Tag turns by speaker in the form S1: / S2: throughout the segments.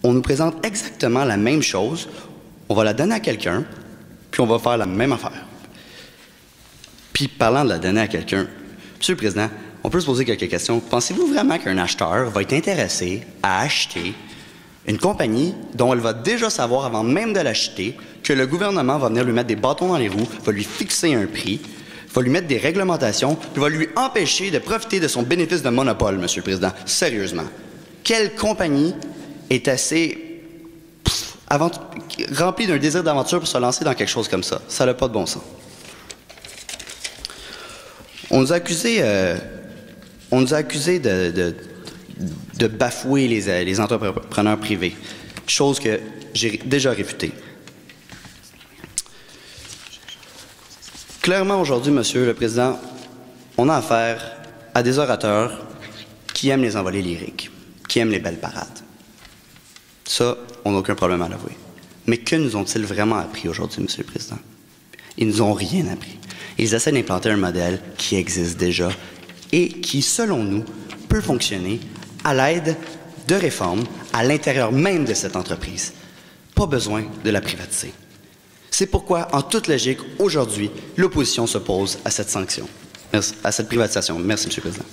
S1: On nous présente exactement la même chose, on va la donner à quelqu'un, puis on va faire la même affaire. Puis, parlant de la donner à quelqu'un, Monsieur le Président, on peut se poser quelques questions. Pensez-vous vraiment qu'un acheteur va être intéressé à acheter une compagnie dont elle va déjà savoir, avant même de l'acheter, que le gouvernement va venir lui mettre des bâtons dans les roues, va lui fixer un prix, va lui mettre des réglementations, puis va lui empêcher de profiter de son bénéfice de monopole, Monsieur le Président? Sérieusement. Quelle compagnie est assez remplie d'un désir d'aventure pour se lancer dans quelque chose comme ça? Ça n'a pas de bon sens. On nous a accusés de bafouer les entrepreneurs privés, chose que j'ai déjà réfutée. Clairement, aujourd'hui, Monsieur le Président, on a affaire à des orateurs qui aiment les envolées lyriques, qui aiment les belles parades. Ça, on n'a aucun problème à l'avouer. Mais que nous ont-ils vraiment appris aujourd'hui, Monsieur le Président? Ils nous ont rien appris. Ils essaient d'implanter un modèle qui existe déjà et qui, selon nous, peut fonctionner à l'aide de réformes à l'intérieur même de cette entreprise. Pas besoin de la privatiser. C'est pourquoi, en toute logique, aujourd'hui, l'opposition s'oppose à cette sanction, à cette privatisation. Merci, Monsieur le Président.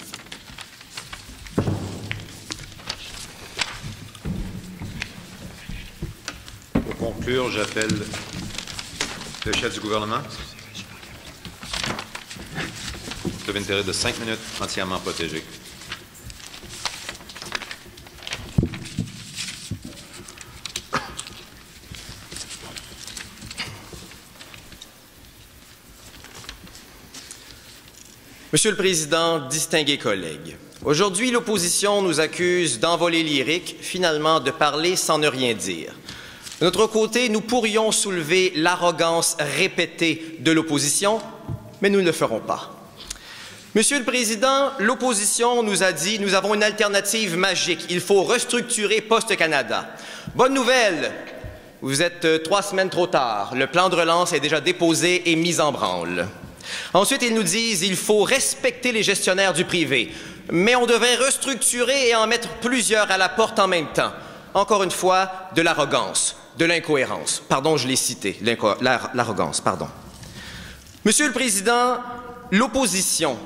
S2: Pour conclure, j'appelle le chef du gouvernement. Vous avez une période de 5 minutes entièrement protégée.
S3: Monsieur le Président, distingués collègues, aujourd'hui, l'opposition nous accuse d'envolées lyriques, finalement de parler sans ne rien dire. De notre côté, nous pourrions soulever l'arrogance répétée de l'opposition, mais nous ne le ferons pas. Monsieur le Président, l'opposition nous a dit « Nous avons une alternative magique. Il faut restructurer Poste Canada. » Bonne nouvelle, vous êtes 3 semaines trop tard. Le plan de relance est déjà déposé et mis en branle. Ensuite, ils nous disent « Il faut respecter les gestionnaires du privé. » Mais on devrait restructurer et en mettre plusieurs à la porte en même temps. Encore une fois, de l'arrogance, de l'incohérence. Pardon, je l'ai cité, l'arrogance, pardon. Monsieur le Président, l'opposition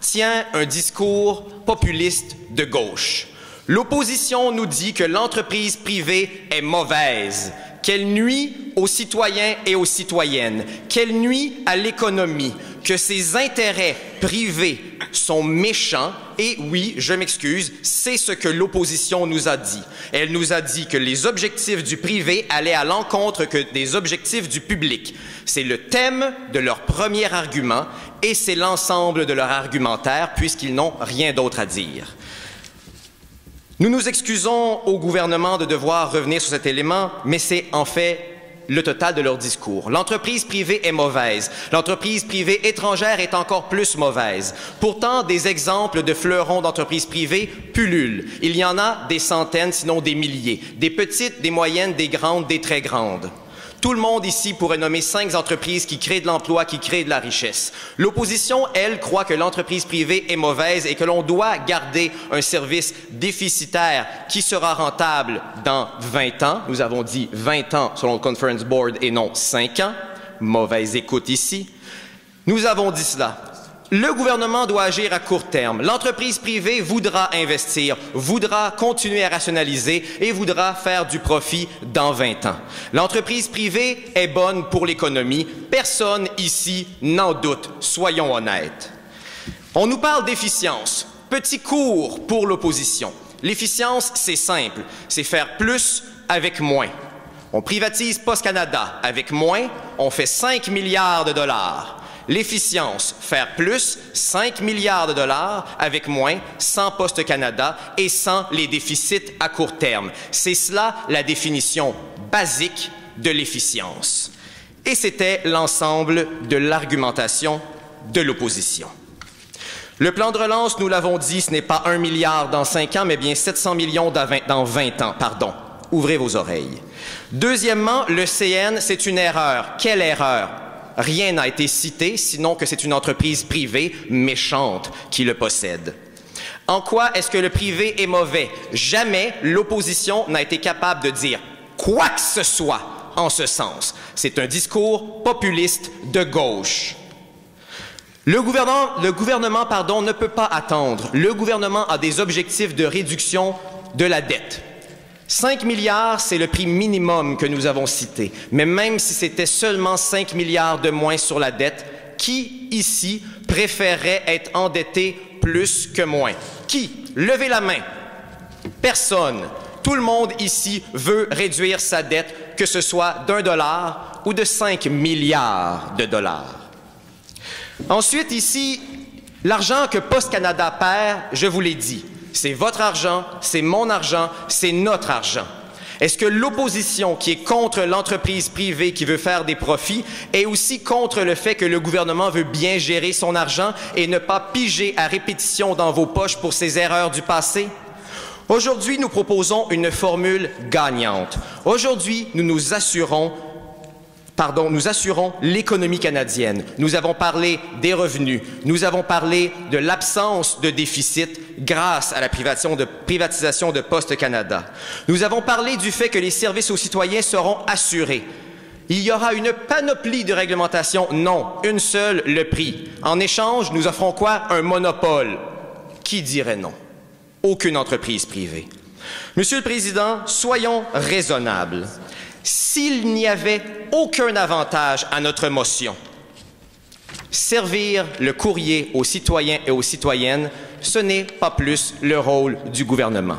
S3: tient un discours populiste de gauche. L'opposition nous dit que l'entreprise privée est mauvaise, qu'elle nuit aux citoyens et aux citoyennes, qu'elle nuit à l'économie, que ses intérêts privés sont méchants. Et oui, je m'excuse, c'est ce que l'opposition nous a dit. Elle nous a dit que les objectifs du privé allaient à l'encontre des objectifs du public. C'est le thème de leur premier argument et c'est l'ensemble de leur argumentaire puisqu'ils n'ont rien d'autre à dire. Nous nous excusons au gouvernement de devoir revenir sur cet élément, mais c'est en fait le total de leur discours. L'entreprise privée est mauvaise. L'entreprise privée étrangère est encore plus mauvaise. Pourtant, des exemples de fleurons d'entreprises privées pullulent. Il y en a des centaines, sinon des milliers. Des petites, des moyennes, des grandes, des très grandes. Tout le monde ici pourrait nommer 5 entreprises qui créent de l'emploi, qui créent de la richesse. L'opposition, elle, croit que l'entreprise privée est mauvaise et que l'on doit garder un service déficitaire qui sera rentable dans 20 ans. Nous avons dit 20 ans selon le Conference Board et non 5 ans. Mauvaise écoute ici. Nous avons dit cela. Le gouvernement doit agir à court terme. L'entreprise privée voudra investir, voudra continuer à rationaliser et voudra faire du profit dans 20 ans. L'entreprise privée est bonne pour l'économie. Personne ici n'en doute, soyons honnêtes. On nous parle d'efficience. Petit cours pour l'opposition. L'efficience, c'est simple, c'est faire plus avec moins. On privatise Poste Canada. Avec moins, on fait 5 milliards de dollars. L'efficience, faire plus, 5 milliards de dollars, avec moins, sans Poste Canada et sans les déficits à court terme. C'est cela la définition basique de l'efficience. Et c'était l'ensemble de l'argumentation de l'opposition. Le plan de relance, nous l'avons dit, ce n'est pas 1 milliard dans 5 ans, mais bien 700 millions dans 20 ans. Pardon. Ouvrez vos oreilles. Deuxièmement, le CN, c'est une erreur. Quelle erreur? Rien n'a été cité, sinon que c'est une entreprise privée méchante qui le possède. En quoi est-ce que le privé est mauvais? Jamais l'opposition n'a été capable de dire quoi que ce soit en ce sens. C'est un discours populiste de gauche. Le gouvernement, ne peut pas attendre. Le gouvernement a des objectifs de réduction de la dette. 5 milliards, c'est le prix minimum que nous avons cité. Mais même si c'était seulement 5 milliards de moins sur la dette, qui, ici, préférerait être endetté plus que moins? Qui? Levez la main. Personne. Tout le monde ici veut réduire sa dette, que ce soit d'$1 ou de 5 milliards de dollars. Ensuite, ici, l'argent que Poste Canada perd, je vous l'ai dit, c'est votre argent, c'est mon argent, c'est notre argent. Est-ce que l'opposition qui est contre l'entreprise privée qui veut faire des profits est aussi contre le fait que le gouvernement veut bien gérer son argent et ne pas piger à répétition dans vos poches pour ses erreurs du passé? Aujourd'hui, nous proposons une formule gagnante. Aujourd'hui, nous assurons l'économie canadienne. Nous avons parlé des revenus. Nous avons parlé de l'absence de déficit grâce à la privatisation de Poste Canada. Nous avons parlé du fait que les services aux citoyens seront assurés. Il y aura une panoplie de réglementations. Non, une seule, le prix. En échange, nous offrons quoi? Un monopole. Qui dirait non? Aucune entreprise privée. Monsieur le Président, soyons raisonnables. S'il n'y avait aucun avantage à notre motion, servir le courrier aux citoyens et aux citoyennes, ce n'est pas plus le rôle du gouvernement.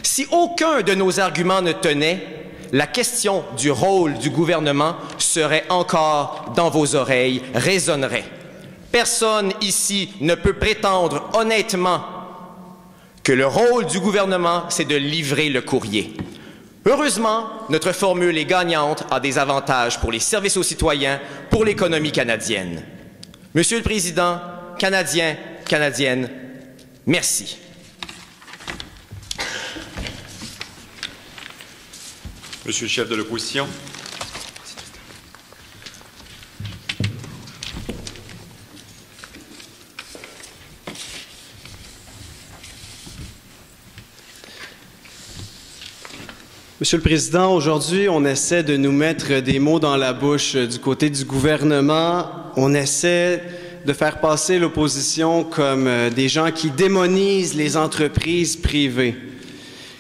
S3: Si aucun de nos arguments ne tenait, la question du rôle du gouvernement serait encore dans vos oreilles, résonnerait. Personne ici ne peut prétendre honnêtement que le rôle du gouvernement, c'est de livrer le courrier. Heureusement, notre formule est gagnante, a des avantages pour les services aux citoyens, pour l'économie canadienne. Monsieur le Président, Canadiens, Canadiennes, merci.
S2: Monsieur le chef de l'opposition.
S4: Monsieur le Président, aujourd'hui, on essaie de nous mettre des mots dans la bouche du côté du gouvernement. On essaie de faire passer l'opposition comme des gens qui démonisent les entreprises privées.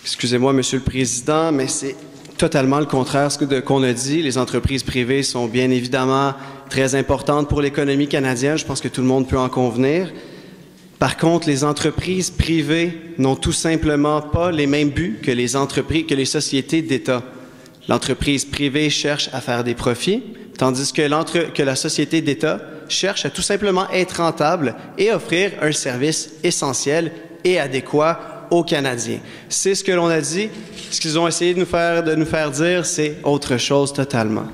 S4: Excusez-moi, Monsieur le Président, mais c'est totalement le contraire de ce qu'on a dit. Les entreprises privées sont bien évidemment très importantes pour l'économie canadienne. Je pense que tout le monde peut en convenir. Par contre, les entreprises privées n'ont tout simplement pas les mêmes buts que les sociétés d'État. L'entreprise privée cherche à faire des profits, tandis que la société d'État cherche à tout simplement être rentable et offrir un service essentiel et adéquat aux Canadiens. C'est ce que l'on a dit. Ce qu'ils ont essayé de nous faire dire, c'est autre chose totalement.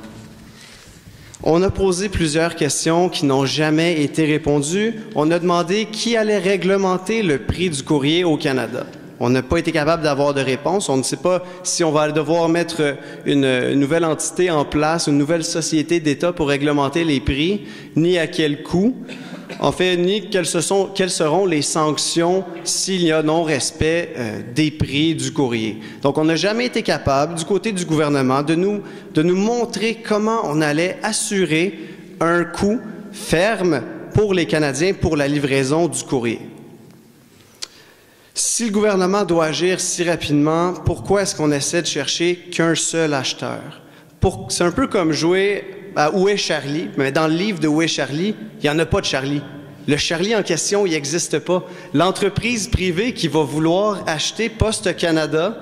S4: On a posé plusieurs questions qui n'ont jamais été répondues. On a demandé qui allait réglementer le prix du courrier au Canada. On n'a pas été capable d'avoir de réponse. On ne sait pas si on va devoir mettre une nouvelle entité en place, une nouvelle société d'État pour réglementer les prix, ni à quel coût. En fait, ni quelles seront les sanctions s'il y a non-respect des prix du courrier. Donc, on n'a jamais été capable, du côté du gouvernement, de nous montrer comment on allait assurer un coût ferme pour les Canadiens pour la livraison du courrier. Si le gouvernement doit agir si rapidement, pourquoi est-ce qu'on essaie de chercher qu'un seul acheteur? C'est un peu comme jouer à Où est Charlie? Mais dans le livre de Où est Charlie, il n'y en a pas de Charlie. Le Charlie en question, il n'existe pas. L'entreprise privée qui va vouloir acheter Poste Canada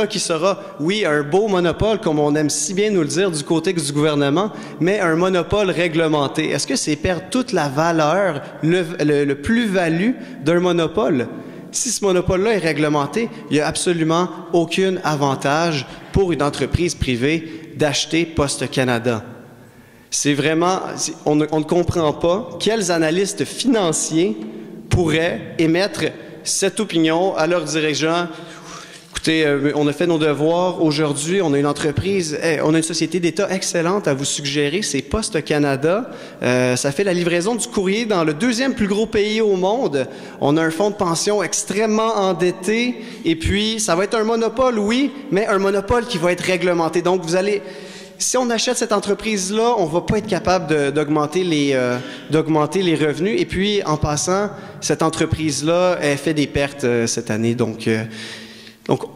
S4: qui sera, oui, un beau monopole, comme on aime si bien nous le dire du côté du gouvernement, mais un monopole réglementé. Est-ce que c'est perdre toute la valeur, le plus-value d'un monopole? Si ce monopole-là est réglementé, il n'y a absolument aucun avantage pour une entreprise privée d'acheter Poste Canada. C'est vraiment, on ne comprend pas quels analystes financiers pourraient émettre cette opinion à leurs dirigeants. Écoutez, on a fait nos devoirs. Aujourd'hui, on a une entreprise, on a une société d'État excellente à vous suggérer, c'est Poste Canada. Ça fait la livraison du courrier dans le deuxième plus gros pays au monde. On a un fonds de pension extrêmement endetté. Et puis, ça va être un monopole, oui, mais un monopole qui va être réglementé. Donc, si on achète cette entreprise-là, on va pas être capable d'augmenter les revenus. Et puis, en passant, cette entreprise-là, elle fait des pertes cette année. Donc,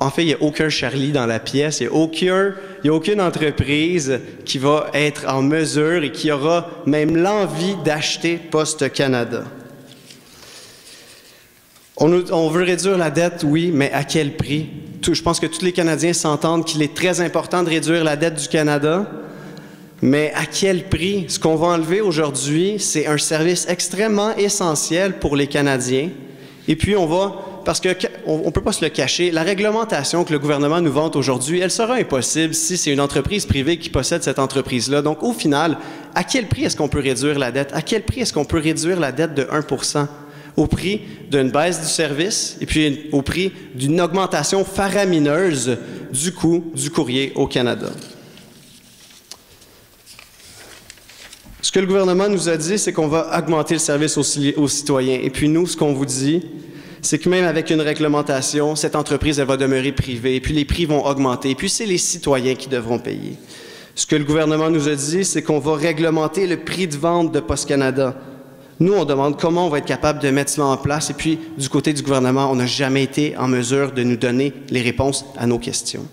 S4: en fait, il n'y a aucun Charlie dans la pièce. Il n'y a aucune entreprise qui va être en mesure et qui aura même l'envie d'acheter Poste Canada. On veut réduire la dette, oui, mais à quel prix? Je pense que tous les Canadiens s'entendent qu'il est très important de réduire la dette du Canada, mais à quel prix? Ce qu'on va enlever aujourd'hui, c'est un service extrêmement essentiel pour les Canadiens. Et puis, parce qu'on ne peut pas se le cacher, la réglementation que le gouvernement nous vante aujourd'hui, elle sera impossible si c'est une entreprise privée qui possède cette entreprise-là. Donc, au final, à quel prix est-ce qu'on peut réduire la dette? À quel prix est-ce qu'on peut réduire la dette de 1 %? Au prix d'une baisse du service et puis au prix d'une augmentation faramineuse du coût du courrier au Canada. Ce que le gouvernement nous a dit, c'est qu'on va augmenter le service aux citoyens. Et puis nous, ce qu'on vous dit, c'est que même avec une réglementation, cette entreprise, elle va demeurer privée. Et puis les prix vont augmenter. Et puis c'est les citoyens qui devront payer. Ce que le gouvernement nous a dit, c'est qu'on va réglementer le prix de vente de Poste Canada. Nous, on demande comment on va être capable de mettre cela en place. Et puis, du côté du gouvernement, on n'a jamais été en mesure de nous donner les réponses à nos questions.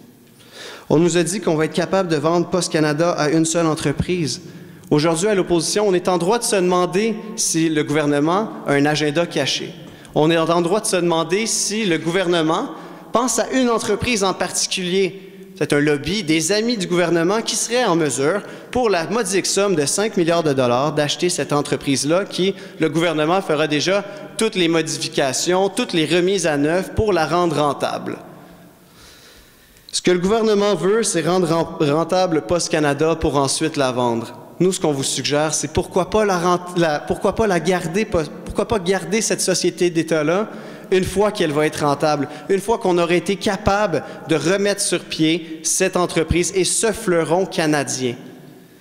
S4: On nous a dit qu'on va être capable de vendre Poste Canada à une seule entreprise. Aujourd'hui, à l'opposition, on est en droit de se demander si le gouvernement a un agenda caché. On est en droit de se demander si le gouvernement pense à une entreprise en particulier. C'est un lobby des amis du gouvernement qui seraient en mesure, pour la modique somme de 5 milliards de dollars, d'acheter cette entreprise-là qui, le gouvernement fera déjà toutes les modifications, toutes les remises à neuf pour la rendre rentable. Ce que le gouvernement veut, c'est rendre rentable Poste Canada pour ensuite la vendre. Nous, ce qu'on vous suggère, c'est pourquoi pas garder cette société d'État-là une fois qu'elle va être rentable, une fois qu'on aurait été capable de remettre sur pied cette entreprise et ce fleuron canadien.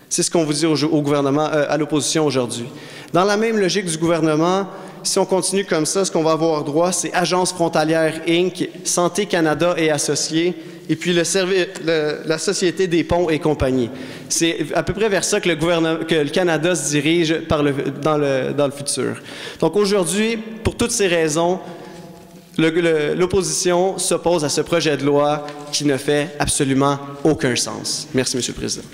S4: C'est ce qu'on vous dit au gouvernement, à l'opposition aujourd'hui. Dans la même logique du gouvernement, si on continue comme ça, ce qu'on va avoir droit, c'est Agence frontalière Inc., Santé Canada et Associés, et puis la Société des ponts et compagnie. C'est à peu près vers ça que le Canada se dirige dans le futur. Donc aujourd'hui, pour toutes ces raisons, l'opposition s'oppose à ce projet de loi qui ne fait absolument aucun sens. Merci, M. le Président.